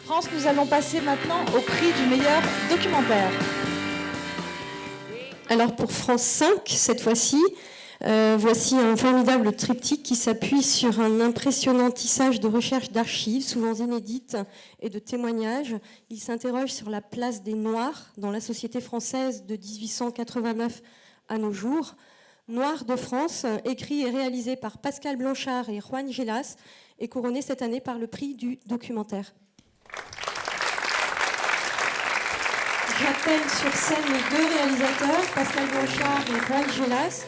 France, nous allons passer maintenant au prix du meilleur documentaire. Alors pour France 5, cette fois-ci, voici un formidable triptyque qui s'appuie sur un impressionnant tissage de recherches d'archives, souvent inédites, et de témoignages. Il s'interroge sur la place des Noirs dans la société française de 1889 à nos jours. Noirs de France, écrit et réalisé par Pascal Blanchard et Juan Gelas, est couronné cette année par le prix du documentaire. J'appelle sur scène les deux réalisateurs, Pascal Blanchard et Juan Gelas,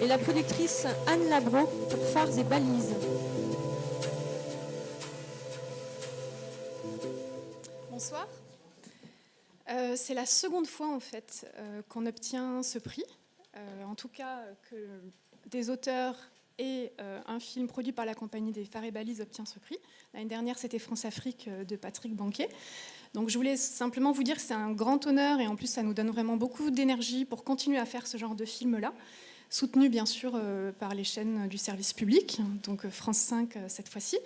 et la productrice Anne Labro pour Phares et Balises. Bonsoir. C'est la seconde fois en fait qu'on obtient ce prix. En tout cas, que des auteurs et un film produit par la compagnie des Phares et Balises obtient ce prix. L'année dernière, c'était France-Afrique de Patrick Banquet. Donc je voulais simplement vous dire que c'est un grand honneur et en plus ça nous donne vraiment beaucoup d'énergie pour continuer à faire ce genre de film-là, soutenu bien sûr par les chaînes du service public, donc France 5 cette fois-ci.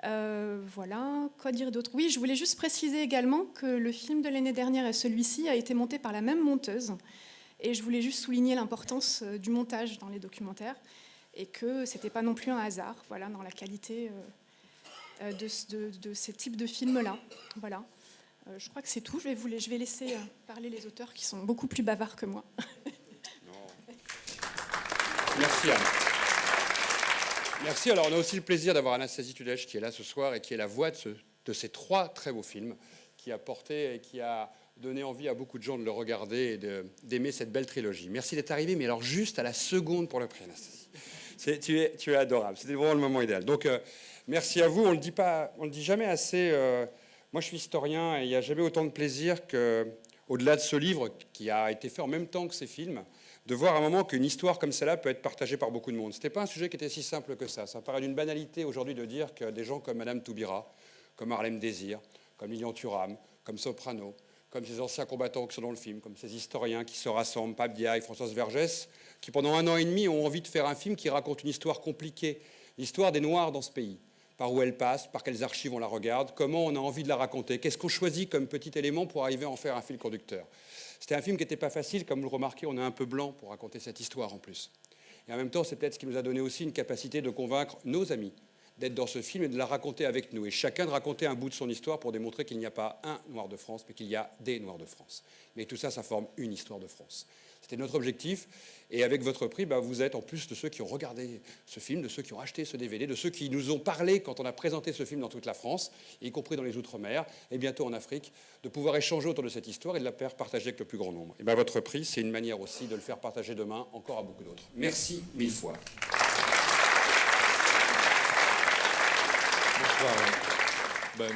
Voilà, quoi dire d'autre? Oui, je voulais juste préciser également que le film de l'année dernière et celui-ci a été monté par la même monteuse. Et je voulais juste souligner l'importance du montage dans les documentaires et que ce n'était pas non plus un hasard, voilà, dans la qualité de ces types de films-là. Voilà. Je crois que c'est tout. Je vais laisser parler les auteurs qui sont beaucoup plus bavards que moi. Merci Anne. Merci. Alors on a aussi le plaisir d'avoir Anastasie Tudèche qui est là ce soir et qui est la voix de ces trois très beaux films qui a porté et qui a donné envie à beaucoup de gens de le regarder et d'aimer cette belle trilogie. Merci d'être arrivé, mais alors juste à la seconde pour le prix, Anastasie. Tu es adorable. C'était vraiment le moment idéal. Donc merci à vous. On le dit jamais assez. Moi, je suis historien et il n'y a jamais autant de plaisir qu'au-delà de ce livre qui a été fait en même temps que ces films, de voir à un moment qu'une histoire comme celle-là peut être partagée par beaucoup de monde. Ce n'était pas un sujet qui était si simple que ça. Ça paraît d'une banalité aujourd'hui de dire que des gens comme Madame Toubira, comme Harlem Désir, comme Lilian Thuram, comme Soprano, comme ces anciens combattants qui sont dans le film, comme ces historiens qui se rassemblent, Pape Diaye, Françoise Vergès, qui pendant 1 an et demi ont envie de faire un film qui raconte une histoire compliquée, l'histoire des Noirs dans ce pays. Par où elle passe, par quelles archives on la regarde, comment on a envie de la raconter, qu'est-ce qu'on choisit comme petit élément pour arriver à en faire un fil conducteur. C'était un film qui n'était pas facile, comme vous le remarquez, on est un peu blanc pour raconter cette histoire en plus. Et en même temps, c'est peut-être ce qui nous a donné aussi une capacité de convaincre nos amis d'être dans ce film et de la raconter avec nous. Et chacun de raconter un bout de son histoire pour démontrer qu'il n'y a pas un Noir de France, mais qu'il y a des Noirs de France. Mais tout ça, ça forme une histoire de France. C'était notre objectif. Et avec votre prix, vous êtes en plus de ceux qui ont regardé ce film, de ceux qui ont acheté ce DVD, de ceux qui nous ont parlé quand on a présenté ce film dans toute la France, y compris dans les Outre-mer, et bientôt en Afrique, de pouvoir échanger autour de cette histoire et de la faire partager avec le plus grand nombre. Et votre prix, c'est une manière aussi de le faire partager demain encore à beaucoup d'autres. Merci 1000 fois. Bonsoir.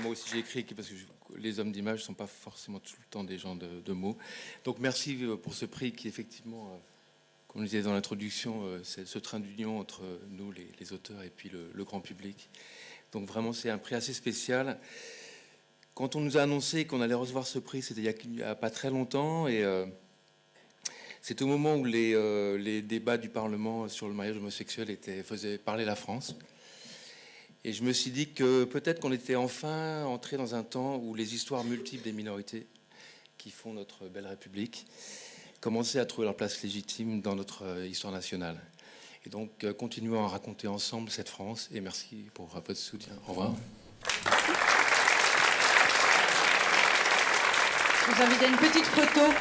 Moi aussi j'ai écrit parce que les hommes d'image ne sont pas forcément tout le temps des gens de mots. Donc merci pour ce prix qui effectivement, comme je disais dans l'introduction, c'est ce train d'union entre nous les auteurs et puis le grand public. Donc vraiment c'est un prix assez spécial. Quand on nous a annoncé qu'on allait recevoir ce prix, c'était il n'y a pas très longtemps et c'est au moment où les débats du Parlement sur le mariage homosexuel faisaient parler la France. Et je me suis dit que peut-être qu'on était enfin entré dans un temps où les histoires multiples des minorités qui font notre belle République commençaient à trouver leur place légitime dans notre histoire nationale. Et donc, continuons à raconter ensemble cette France. Et merci pour votre soutien. Au revoir. Je vous invite à une petite photo